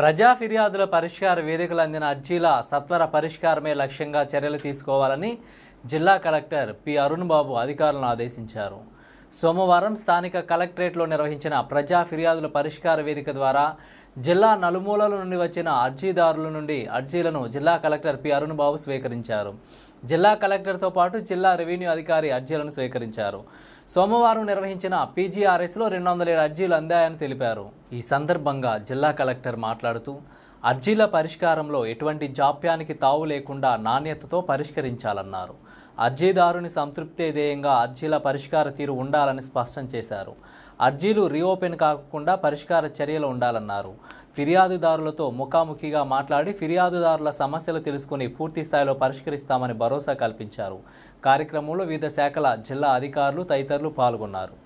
ప్రజా ఫిర్యాదుల పరిష్కార వేదికలు అందిన అర్జీల సత్వర పరిష్కారమే లక్ష్యంగా చర్యలు తీసుకోవాలని జిల్లా కలెక్టర్ పి అరుణ్ బాబు అధికారులను ఆదేశించారు. సోమవారం స్థానిక కలెక్టరేట్లో నిర్వహించిన ప్రజా ఫిర్యాదుల పరిష్కార వేదిక ద్వారా జిల్లా నలుమూలల నుండి వచ్చిన అర్జీదారుల నుండి అర్జీలను జిల్లా కలెక్టర్ పి అరుణ్ బాబు స్వీకరించారు. జిల్లా కలెక్టర్తో పాటు జిల్లా రెవెన్యూ అధికారి అర్జీలను స్వీకరించారు. సోమవారం నిర్వహించిన పీజీఆర్ఎస్లో 207 అర్జీలు అందాయని తెలిపారు. ఈ సందర్భంగా జిల్లా కలెక్టర్ మాట్లాడుతూ అర్జీల పరిష్కారంలో ఎటువంటి జాప్యానికి తావు లేకుండా నాణ్యతతో పరిష్కరించాలన్నారు. అర్జీదారుని సంతృప్తే ధ్యేయంగా అర్జీల పరిష్కార తీరు ఉండాలని స్పష్టం చేశారు. అర్జీలు రీఓపెన్ కాకుండా పరిష్కార చర్యలు ఉండాలన్నారు. ఫిర్యాదుదారులతో ముఖాముఖిగా మాట్లాడి ఫిర్యాదుదారుల సమస్యలు తెలుసుకుని పూర్తి స్థాయిలో పరిష్కరిస్తామని భరోసా కల్పించారు. కార్యక్రమంలో వివిధ శాఖల జిల్లా అధికారులు తదితరులు పాల్గొన్నారు.